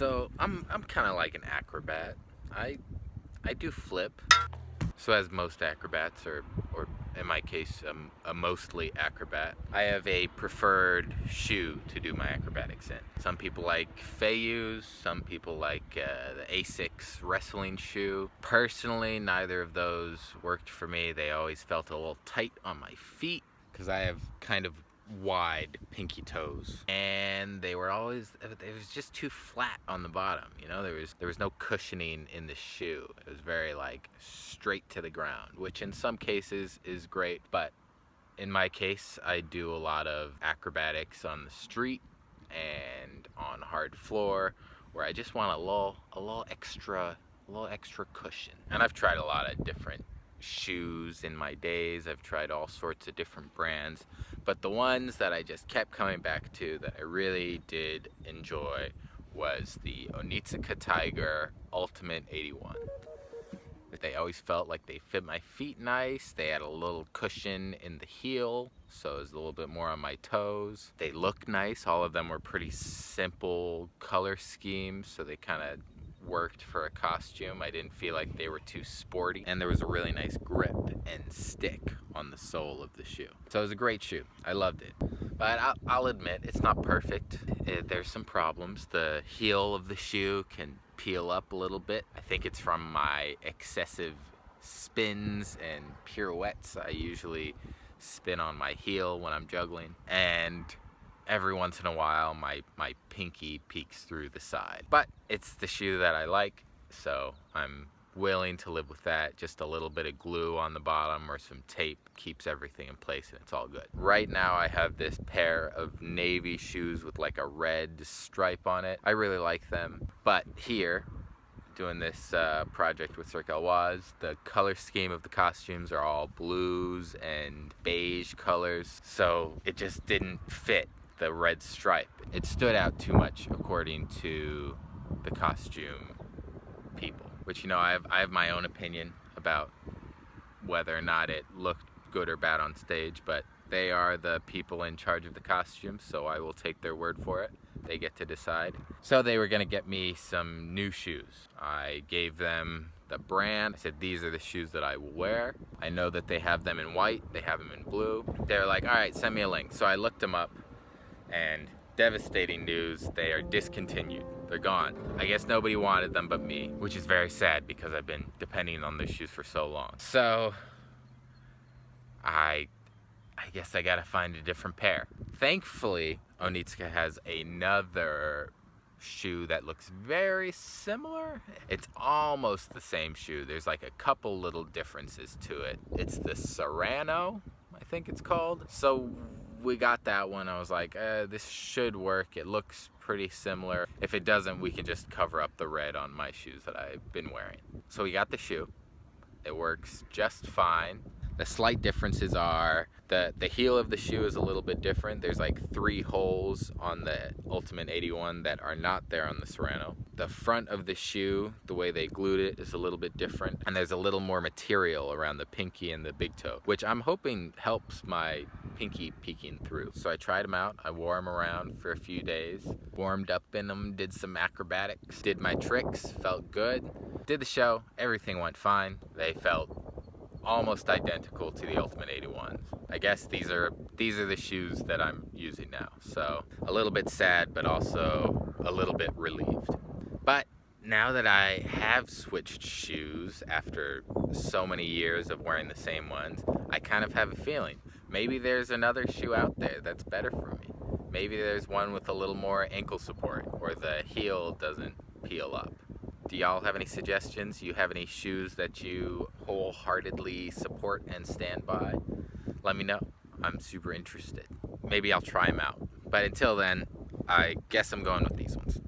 So I'm kind of like an acrobat. I do flip. So as most acrobats, or in my case, a mostly acrobat, I have a preferred shoe to do my acrobatics in. Some people like Feius, some people like the Asics wrestling shoe. Personally, neither of those worked for me. They always felt a little tight on my feet because I have kind of wide pinky toes, and it was just too flat on the bottom. There was no cushioning in the shoe. It was very like straight to the ground, which in some cases is great, but in my case I do a lot of acrobatics on the street and on hard floor where I just want a little extra cushion. And I've tried a lot of different shoes in my days. I've tried all sorts of different brands, but the ones that I just kept coming back to that I really did enjoy was the Onitsuka Tiger Ultimate 81. They always felt like they fit my feet nice. They had a little cushion in the heel, so it was a little bit more on my toes. They look nice. All of them were pretty simple color schemes, so they kind of worked for a costume. I didn't feel like they were too sporty, and there was a really nice grip and stick on the sole of the shoe. So it was a great shoe. I loved it. But I'll admit, it's not perfect. There's some problems. The heel of the shoe can peel up a little bit. I think it's from my excessive spins and pirouettes. I usually spin on my heel when I'm juggling, and every once in a while my pinky peeks through the side. But it's the shoe that I like, so I'm willing to live with that. Just a little bit of glue on the bottom or some tape keeps everything in place, and it's all good. Right now I have this pair of navy shoes with like a red stripe on it. I really like them, but here, doing this project with Cirque Éloise, the color scheme of the costumes are all blues and beige colors, so it just didn't fit the red stripe. It stood out too much according to the costume people, which, I have my own opinion about whether or not it looked good or bad on stage, but they are the people in charge of the costumes, so I will take their word for it. They get to decide. So they were gonna get me some new shoes. I gave them the brand. I said, these are the shoes that I will wear. I know that they have them in white, they have them in blue. They're like, all right, send me a link. So I looked them up, and devastating news, they are discontinued. They're gone. I guess nobody wanted them but me, which is very sad because I've been depending on those shoes for so long. So I guess I gotta find a different pair. Thankfully, Onitsuka has another shoe that looks very similar. It's almost the same shoe. There's like a couple little differences to it. It's the Serrano, I think it's called. So we got that one. I was like, this should work. It looks pretty similar. If it doesn't, we can just cover up the red on my shoes that I've been wearing. So we got the shoe. It works just fine. The slight differences are the heel of the shoe is a little bit different. There's like 3 holes on the Ultimate 81 that are not there on the Serrano. The front of the shoe, the way they glued it, is a little bit different, and there's a little more material around the pinky and the big toe, which I'm hoping helps my pinky peeking through. So I tried them out. I wore them around for a few days, warmed up in them, did some acrobatics, did my tricks, felt good. Did the show, everything went fine. They felt almost identical to the Ultimate 81s. I guess these are the shoes that I'm using now. So a little bit sad, but also a little bit relieved. But now that I have switched shoes after so many years of wearing the same ones, I kind of have a feeling maybe there's another shoe out there that's better for me. Maybe there's one with a little more ankle support, or the heel doesn't peel up. Do y'all have any suggestions? You have any shoes that you wholeheartedly support and stand by? Let me know. I'm super interested. Maybe I'll try them out. But until then, I guess I'm going with these ones.